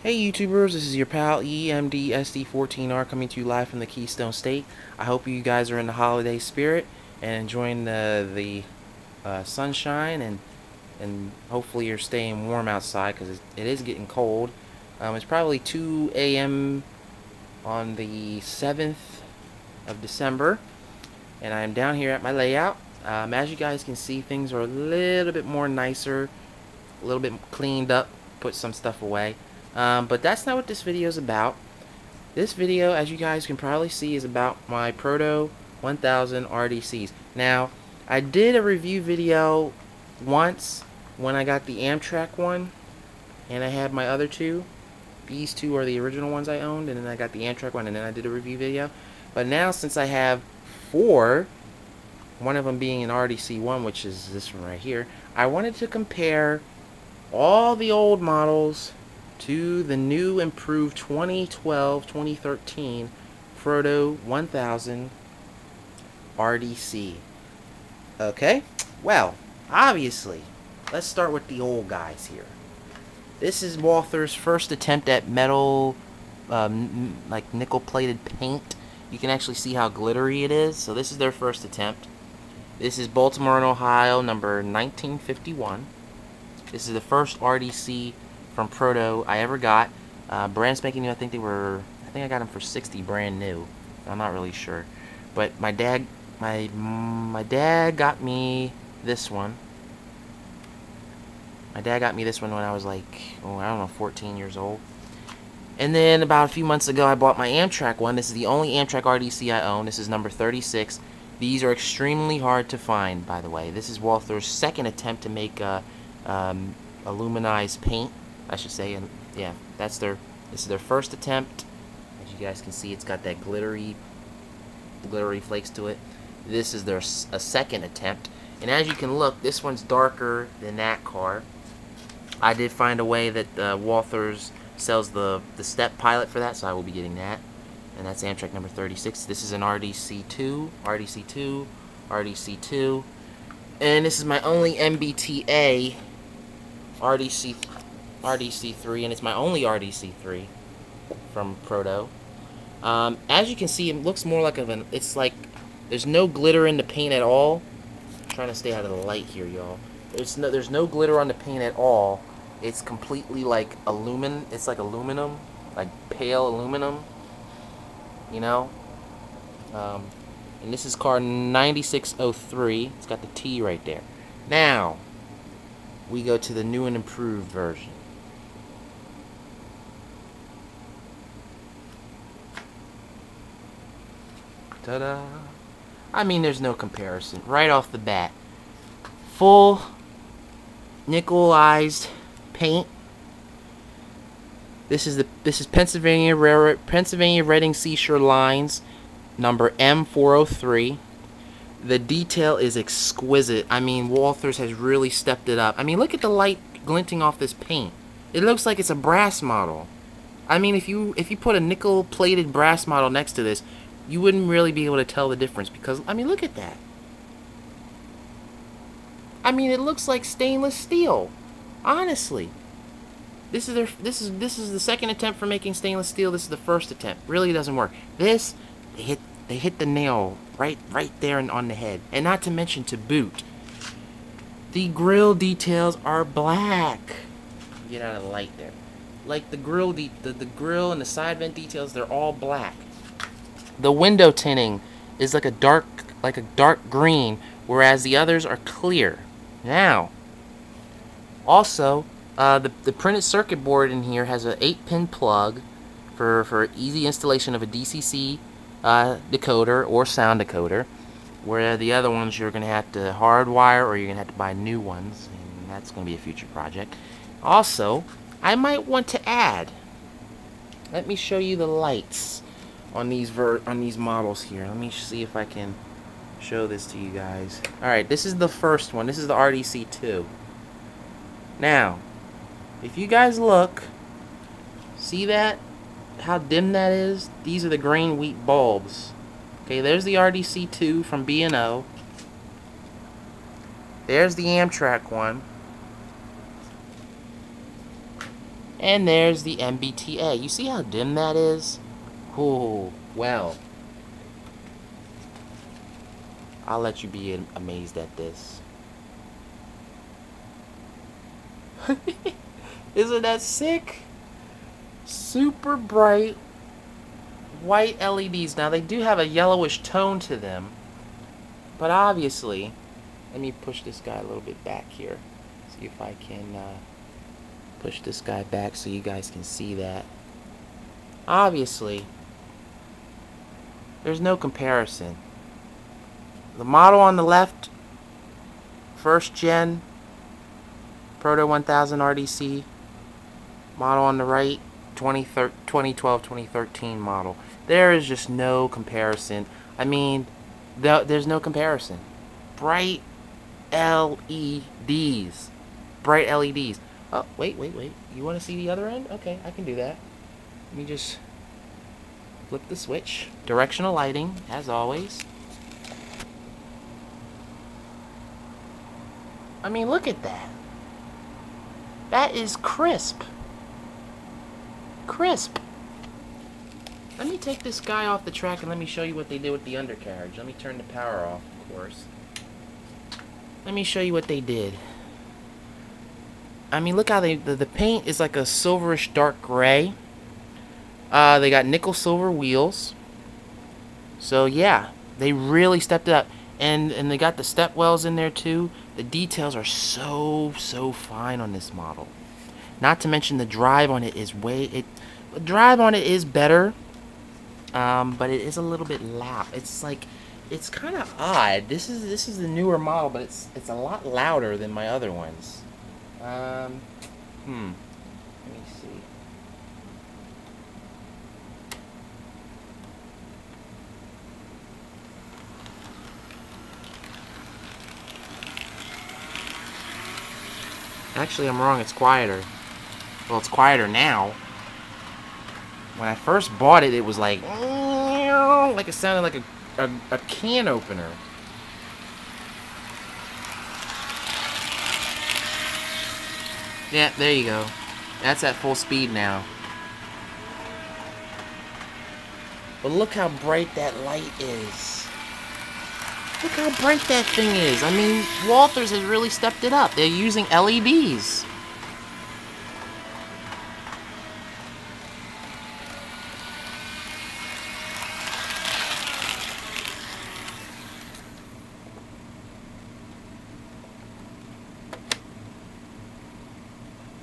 Hey YouTubers, this is your pal EMDSD14R coming to you live from the Keystone State. I hope you guys are in the holiday spirit and enjoying the sunshine and hopefully you're staying warm outside because it is getting cold. It's probably 2 a.m. on the 7th of December and I'm down here at my layout. As you guys can see, things are a little bit more nicer, a little bit cleaned up, put some stuff away. But that's not what this video is about. This video, as you guys can probably see, is about my Proto 1000 RDCs. Now, I did a review video once when I got the Amtrak one, and I had my other two. These two are the original ones I owned, and then I got the Amtrak one, and then I did a review video. But now, since I have 4, one of them being an RDC1, which is this one right here, I wanted to compare all the old models to the new improved 2012-2013 Proto 1000 RDC. Okay, well, obviously, let's start with the old guys here. This is Walther's first attempt at metal, like nickel-plated paint. You can actually see how glittery it is. So this is their first attempt. This is Baltimore and Ohio, number 1951. This is the first RDC from Proto I ever got. Brand spanking new. I think I got them for $60 brand new. I'm not really sure, but my dad got me this one. My dad got me this one when I was like, oh, I don't know, 14 years old. And then about a few months ago, I bought my Amtrak one. This is the only Amtrak RDC I own. This is number 36. These are extremely hard to find, by the way. This is Walther's second attempt to make aluminized paint, I should say, and yeah, this is their first attempt. As you guys can see, it's got that glittery flakes to it. This is their second attempt, and as you can look, this one's darker than that car. I did find a way that Walther's sells the step pilot for that, so I will be getting that, and that's Amtrak number 36. This is an RDC2, RDC2, and this is my only MBTA RDC3, and it's my only RDC3 from Proto. As you can see, it looks more like it's like there's no glitter in the paint at all. I'm trying to stay out of the light here, y'all. There's no glitter on the paint at all. It's completely like it's like aluminum, like pale aluminum, you know. And this is car 9603. It's got the T right there. Now we go to the new and improved version. Ta-da! I mean, there's no comparison right off the bat. Full nickelized paint. This is Pennsylvania Reading Seashore Lines, number M403. The detail is exquisite. I mean, Walther's has really stepped it up. I mean, look at the light glinting off this paint. It looks like it's a brass model. I mean, if you put a nickel-plated brass model next to this, you wouldn't really be able to tell the difference because, I mean, look at that. I mean, it looks like stainless steel. Honestly. This is the second attempt for making stainless steel. This is the first attempt. Really doesn't work. This, they hit the nail right there and on the head. And not to mention, to boot, the grill details are black. Get out of the light there. Like the grill grill and the side vent details, they're all black. The window tinting is like a dark green, whereas the others are clear. Now, also, the printed circuit board in here has an 8-pin plug for easy installation of a DCC decoder or sound decoder, where the other ones you're going to have to hardwire or you're going to have to buy new ones, and that's going to be a future project. Also, I might want to add, let me show you the lights on these models here. Let me see if I can show this to you guys. Alright, this is the first one. This is the RDC2. Now, if you guys look, see that? How dim that is? These are the grain wheat bulbs. Okay, there's the RDC2 from B&O. There's the Amtrak one. And there's the MBTA. You see how dim that is? Oh, well. I'll let you be amazed at this. Isn't that sick? Super bright white LEDs. Now they do have a yellowish tone to them, but obviously, let me push this guy a little bit back here. See if I can push this guy back so you guys can see that. Obviously, there's no comparison. The model on the left, first gen Proto 1000 RDC. Model on the right, 2012-2013 model. There is just no comparison. I mean, there's no comparison. Bright LEDs. Bright LEDs. Oh, wait. You want to see the other end? Okay, I can do that. Let me just flip the switch. Directional lighting, as always. I mean, look at that. That is crisp. Crisp. Let me take this guy off the track and let me show you what they did with the undercarriage. Let me turn the power off, of course. Let me show you what they did. I mean, look how the paint is like a silverish dark gray. They got nickel silver wheels. So yeah, they really stepped it up. And they got the step wells in there too. The details are so fine on this model. Not to mention the drive on it is the drive on it is better, but it is a little bit loud. It's like, it's kind of odd. This is the newer model, but it's a lot louder than my other ones. Let me see. Actually, I'm wrong. It's quieter. Well, it's quieter now. When I first bought it, it was like it sounded like a can opener. Yeah, there you go. That's at full speed now. But look how bright that light is. Look how bright that thing is. I mean, Walthers has really stepped it up. They're using LEDs.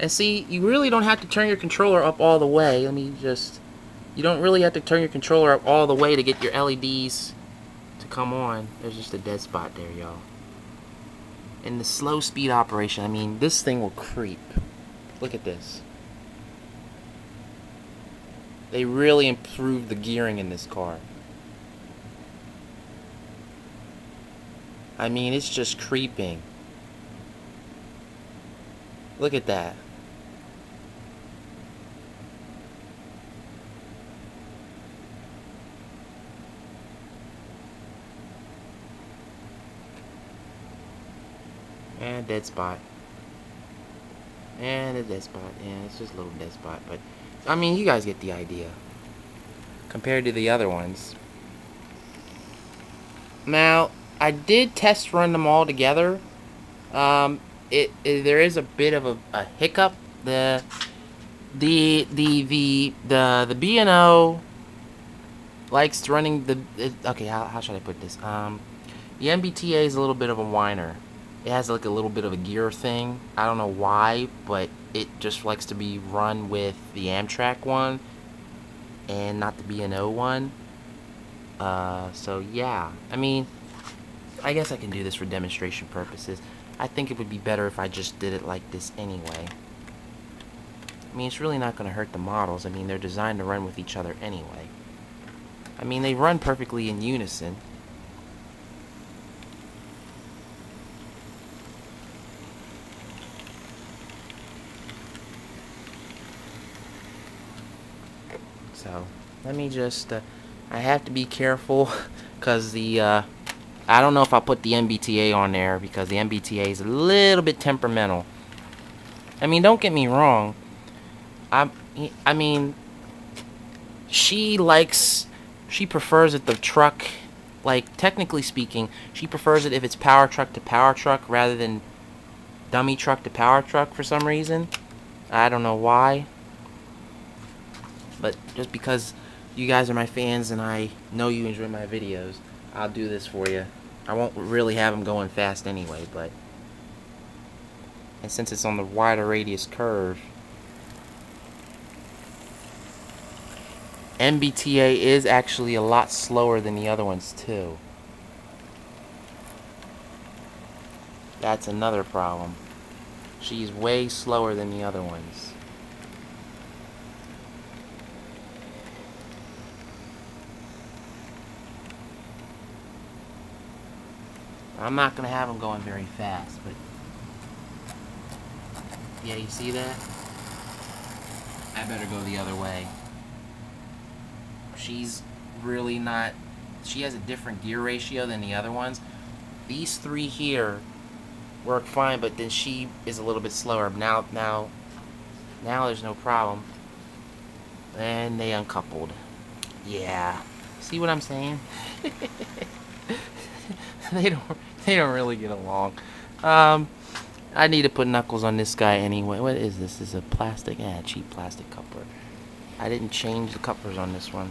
And see, you really don't have to turn your controller up all the way. You don't really have to turn your controller up all the way to get your LEDs to come on. There's just a dead spot there, y'all. In the slow speed operation, I mean, this thing will creep. Look at this. They really improved the gearing in this car. I mean, it's just creeping. Look at that. And dead spot. And a dead spot. Yeah, it's just a little dead spot. But, I mean, you guys get the idea. Compared to the other ones. Now, I did test run them all together. There is a bit of a hiccup. The B&O likes running the... okay, how should I put this? The MBTA is a little bit of a whiner. It has like a little bit of a gear thing. I don't know why, but it just likes to be run with the Amtrak one and not the B&O one. So yeah, I mean, I guess I can do this for demonstration purposes. I think it would be better if I just did it like this anyway. I mean, it's really not going to hurt the models. I mean, they're designed to run with each other anyway. I mean, they run perfectly in unison. So, let me just, I have to be careful, because I don't know if I'll put the MBTA on there, because the MBTA is a little bit temperamental. I mean, don't get me wrong, I mean, she prefers it the truck, like, technically speaking, she prefers it if it's power truck to power truck rather than dummy truck to power truck for some reason. I don't know why. But just because you guys are my fans and I know you enjoy my videos, I'll do this for you. I won't really have them going fast anyway, but... And since it's on the wider radius curve, MBTA is actually a lot slower than the other ones too. That's another problem. She's way slower than the other ones. I'm not going to have them going very fast, but... Yeah, you see that? I better go the other way. She's really not... She has a different gear ratio than the other ones. These three here work fine, but then she is a little bit slower. Now there's no problem. And they uncoupled. Yeah. See what I'm saying? They don't really get along. I need to put knuckles on this guy anyway. What is this? This is a plastic, cheap plastic coupler. I didn't change the couplers on this one.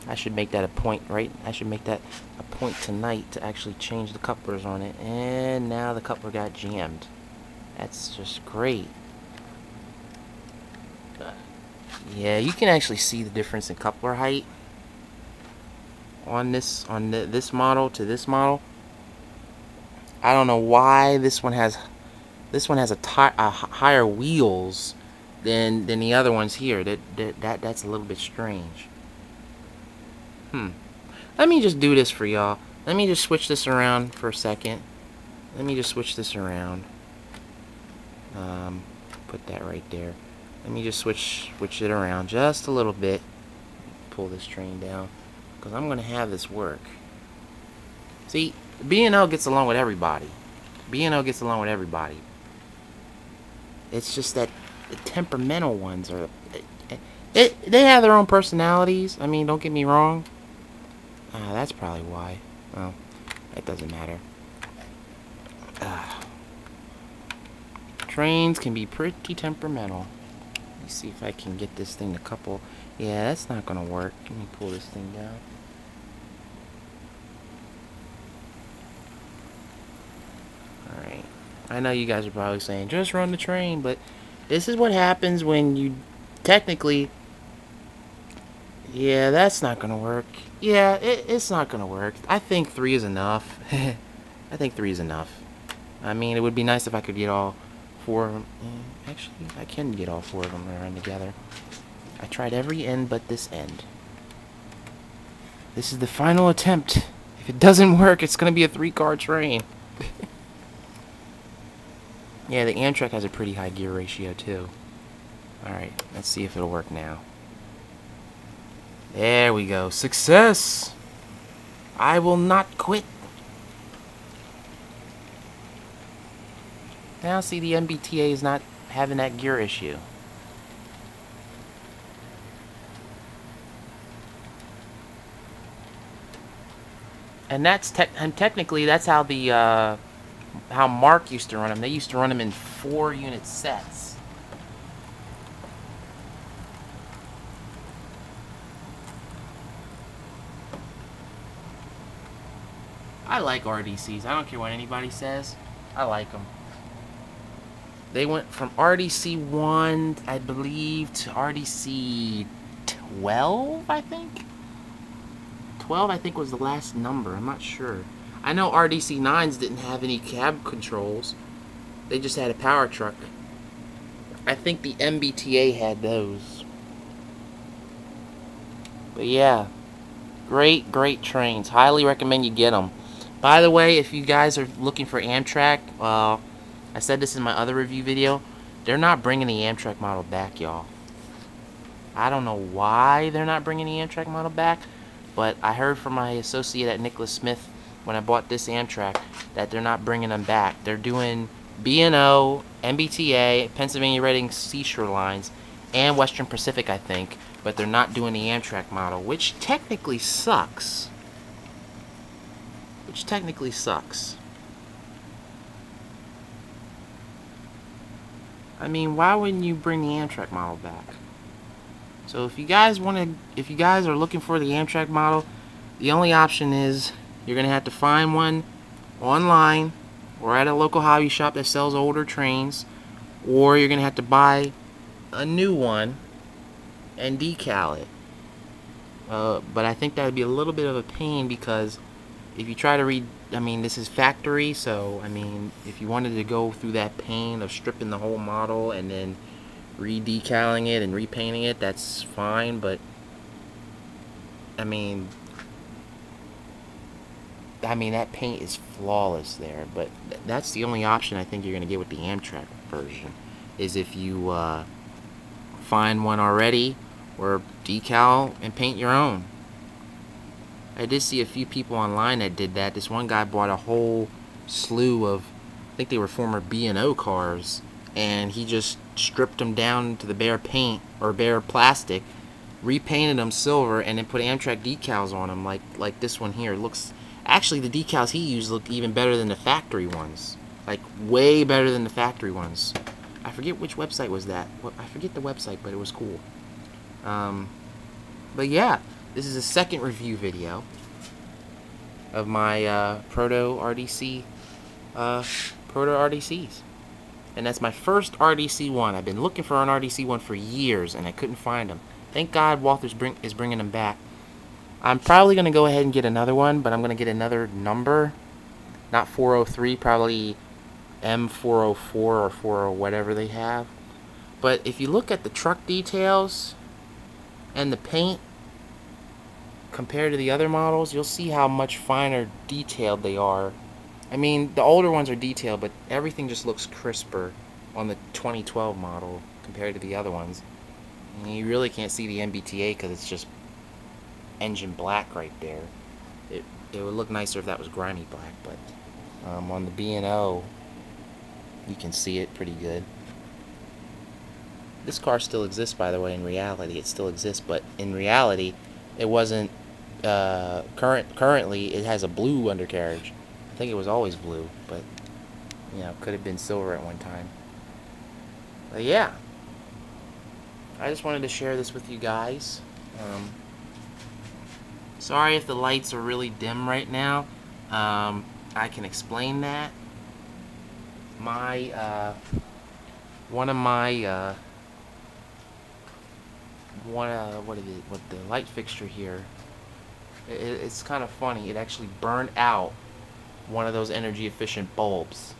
I should make that a point, right? I should make that a point tonight to actually change the couplers on it. And now the coupler got jammed. That's just great. Yeah, you can actually see the difference in coupler height on this model to this model. I don't know why this one has a higher wheels than the other ones here. That's a little bit strange. Let me just do this for y'all. Let me just switch this around for a second. Let me just switch this around. Put that right there. Let me just switch it around just a little bit. Pull this train down, because I'm gonna have this work. See, B&O gets along with everybody. B&O gets along with everybody. It's just that the temperamental ones are... They have their own personalities. I mean, don't get me wrong. That's probably why. Well, that doesn't matter. Trains can be pretty temperamental. Let me see if I can get this thing to couple. Yeah, that's not gonna work. Let me pull this thing down. Alright. I know you guys are probably saying, just run the train, but this is what happens when you technically... Yeah, that's not gonna work. Yeah, it's not gonna work. I think 3 is enough. I think 3 is enough. I mean, it would be nice if I could get all 4 of them. Actually, I can get all 4 of them to run together. I tried every end but this end. This is the final attempt. If it doesn't work, it's gonna be a 3-car train. Yeah, the Amtrak has a pretty high gear ratio too. Alright, let's see if it'll work now. There we go. Success! I will not quit. Now see, the MBTA is not having that gear issue. And that's technically that's how the how Mark used to run them. They used to run them in 4-unit sets. I like RDCs. I don't care what anybody says. I like them. They went from RDC1, I believe, to RDC12, I think? 12, I think, was the last number. I'm not sure. I know RDC9s didn't have any cab controls. They just had a power truck. I think the MBTA had those. But yeah, great trains. Highly recommend you get them. By the way, if you guys are looking for Amtrak, I said this in my other review video, they're not bringing the Amtrak model back, y'all. I don't know why they're not bringing the Amtrak model back, but I heard from my associate at Nicholas Smith when I bought this Amtrak that they're not bringing them back. They're doing B&O, MBTA, Pennsylvania Reading Seashore Lines, and Western Pacific, I think, but they're not doing the Amtrak model, which technically sucks. I mean, why wouldn't you bring the Amtrak model back? So if you guys are looking for the Amtrak model, the only option is you're gonna have to find one online or at a local hobby shop that sells older trains, or you're gonna have to buy a new one and decal it. But I think that would be a little bit of a pain, because if you try to read, I mean, this is factory, so I mean, if you wanted to go through that pain of stripping the whole model and then re-decaling it and repainting it, that's fine, but I mean that paint is flawless there. But that's the only option I think you're gonna get with the Amtrak version, is if you find one already, or decal and paint your own. I did see a few people online that did that. This one guy bought a whole slew of, I think they were former B&O cars, and he just stripped them down to the bare paint, or bare plastic, repainted them silver, and then put Amtrak decals on them, like this one here. Looks, actually the decals he used looked even better than the factory ones, like way better than the factory ones. I forget which website was that. I forget the website, but it was cool. But yeah, this is a second review video of my Proto RDC, Proto RDCs. And that's my first RDC one. I've been looking for an RDC one for years, and I couldn't find them. Thank God Walther's is bringing them back. I'm probably going to go ahead and get another one, but I'm going to get another number. Not 403, probably M404 or 40, whatever they have. But if you look at the truck details and the paint compared to the other models, you'll see how much finer detailed they are. I mean, the older ones are detailed, but everything just looks crisper on the 2012 model compared to the other ones. And you really can't see the MBTA because it's just engine black right there. It would look nicer if that was grimy black, but on the B&O, you can see it pretty good. This car still exists, by the way. In reality, it still exists, but in reality, it wasn't. Currently, it has a blue undercarriage. I think it was always blue, but you know, could have been silver at one time. But yeah, I just wanted to share this with you guys. Sorry if the lights are really dim right now. I can explain that. What the light fixture here, it's kind of funny. It actually burned out one of those energy efficient bulbs.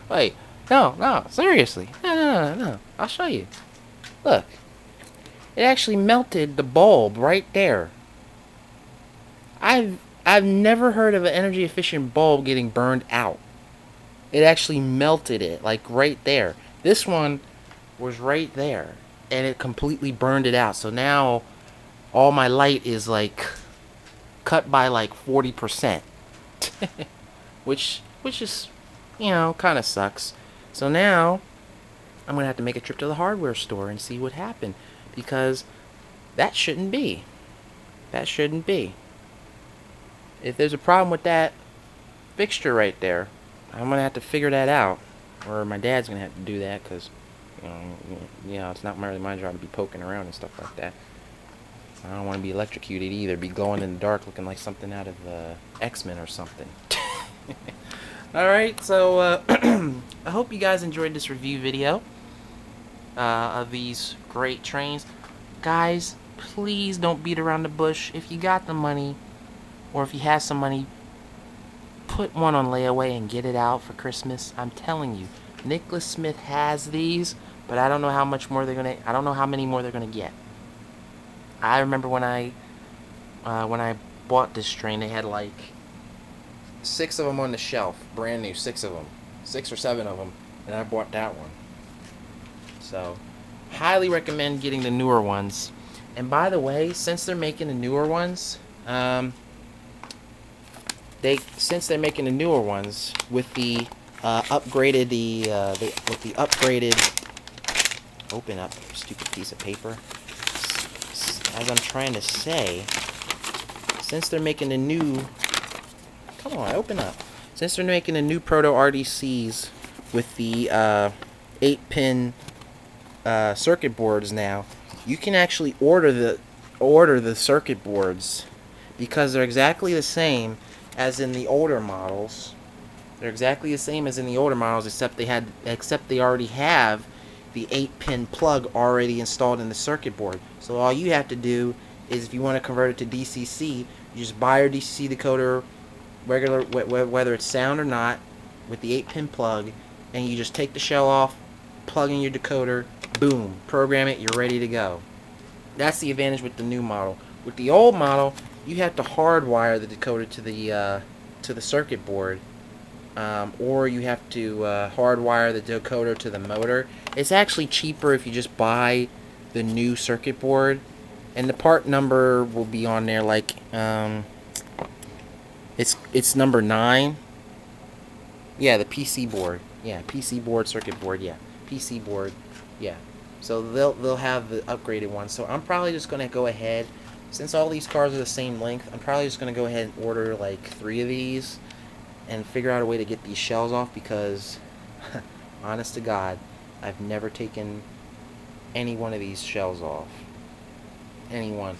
Wait, no, seriously, no, I'll show you. Look, it actually melted the bulb right there. I've never heard of an energy efficient bulb getting burned out. It actually melted it, like right there. This one was right there, and it completely burned it out. So now all my light is like cut by like 40%, which is, you know, kind of sucks. So now I'm gonna have to make a trip to the hardware store and see what happened, because that shouldn't be. That shouldn't be. If there's a problem with that fixture right there, I'm gonna have to figure that out, or my dad's gonna have to do that, because you know, it's not really my job to be poking around and stuff like that. I don't want to be electrocuted either, be glowing in the dark looking like something out of X-Men or something. Alright, so I hope you guys enjoyed this review video of these great trains. Guys, please don't beat around the bush. If you got the money, or if you have some money, put one on layaway and get it out for Christmas. I'm telling you, Nicholas Smith has these, but I don't know how much more I don't know how many more they're gonna get. I remember when I bought this train, they had like 6 of them on the shelf, brand new, 6 of them, 6 or 7 of them, and I bought that one. So, highly recommend getting the newer ones. And by the way, since they're making the newer ones, since they're making the newer ones with the upgraded open up, stupid piece of paper. As I'm trying to say, since they're making the new, come on, open up. Since they're making the new Proto RDCs with the 8-pin circuit boards now, you can actually order the circuit boards because they're exactly the same as in the older models. They're exactly the same as in the older models, except they already have the 8-pin plug already installed in the circuit board. So all you have to do is, if you want to convert it to DCC, you just buy your DCC decoder, regular, whether it's sound or not, with the 8-pin plug, and you just take the shell off, plug in your decoder, boom, program it, you're ready to go. That's the advantage with the new model. With the old model, you have to hardwire the decoder to the circuit board, or you have to hardwire the decoder to the motor. It's actually cheaper if you just buy the new circuit board, and the part number will be on there, like it's number 9. Yeah, the PC board. Yeah, PC board, circuit board. Yeah, PC board. Yeah. So they'll have the upgraded one. So I'm probably just gonna go ahead, since all these cars are the same length, I'm probably just gonna go ahead and order like 3 of these and figure out a way to get these shells off, because honest to God, I've never taken any one of these shells off. Any one.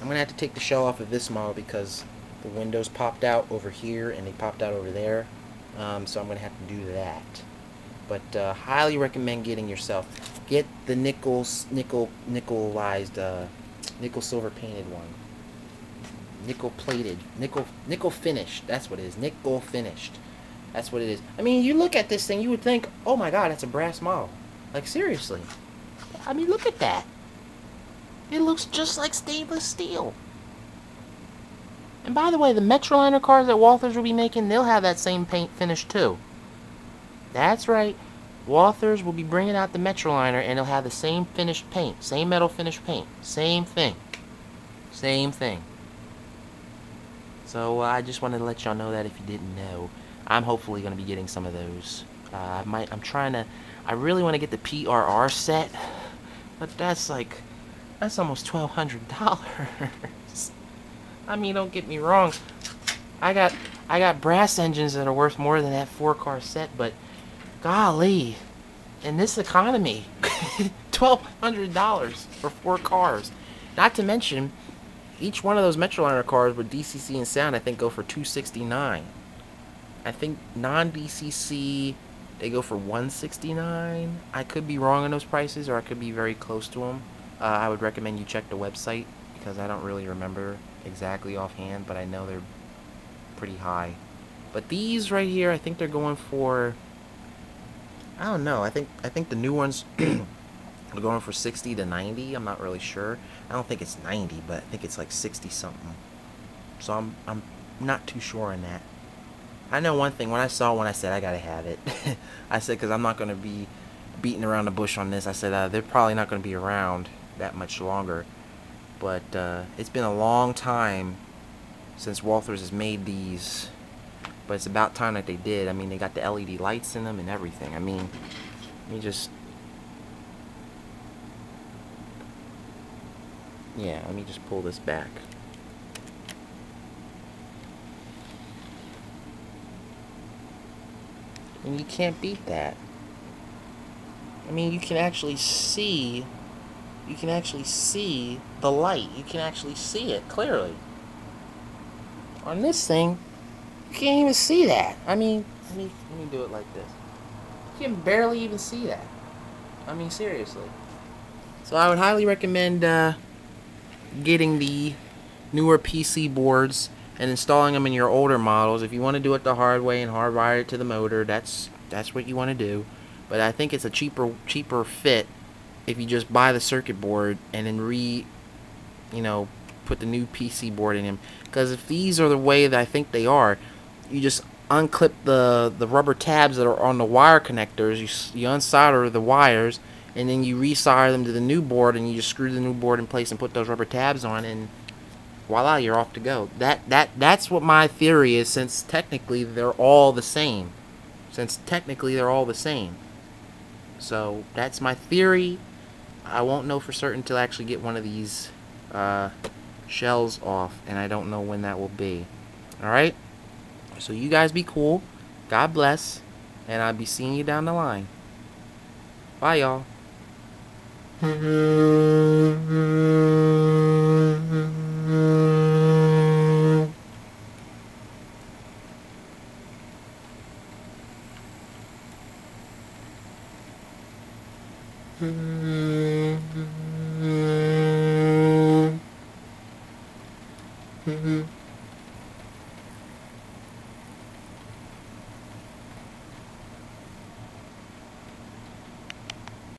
I'm gonna have to take the shell off of this model because the windows popped out over here and they popped out over there. So I'm gonna have to do that. But highly recommend getting yourself. Get the nickel silver painted one. Nickel plated, nickel finished. That's what it is. Nickel finished. That's what it is. I mean, you look at this thing, you would think, oh my God, that's a brass model. Like, seriously. I mean, look at that. It looks just like stainless steel. And by the way, the Metroliner cars that Walthers will be making, they'll have that same paint finish too. That's right. Walthers will be bringing out the Metroliner, and they'll have the same finished paint, same metal finished paint, same thing, same thing. So I just wanted to let y'all know that if you didn't know, I'm hopefully going to be getting some of those. I really want to get the PRR set, but that's almost $1,200. I mean, don't get me wrong. I got brass engines that are worth more than that 4-car set, but golly, in this economy, $1,200 for 4 cars. Not to mention, each one of those Metroliner cars with DCC and sound, I think, go for $269. I think non-DCC, they go for $169. I could be wrong on those prices, or I could be very close to them. I would recommend you check the website, because I don't really remember exactly offhand, but I know they're pretty high. But these right here, I think they're going for, I don't know, I think the new ones are going for 60 to 90. I'm not really sure. I don't think it's 90, but I think it's like 60 something. So I'm not too sure on that. I know one thing, when I saw one, I said I gotta have it. I said, because I'm not going to be beating around the bush on this. I said they're probably not going to be around that much longer. But it's been a long time since Walthers has made these. But it's about time that they did. I mean, they got the LED lights in them and everything. I mean, let me just... yeah, let me just pull this back. And you can't beat that. I mean, you can actually see... you can actually see the light. You can actually see it clearly. On this thing, you can't even see that. I mean, let me do it like this. You can barely even see that. I mean, seriously. So I would highly recommend getting the newer PC boards and installing them in your older models. If you want to do it the hard way and hardwire it to the motor, that's what you want to do. But I think it's a cheaper fit if you just buy the circuit board and then put the new PC board in them. Because if these are the way that I think they are, you just unclip the rubber tabs that are on the wire connectors, you unsolder the wires, and then you resolder them to the new board, and you just screw the new board in place and put those rubber tabs on, and voila, you're off to go. That's what my theory is, since technically they're all the same. So that's my theory. I won't know for certain until I actually get one of these shells off, and I don't know when that will be. Alright? So you guys be cool. God bless. And I'll be seeing you down the line. Bye, y'all.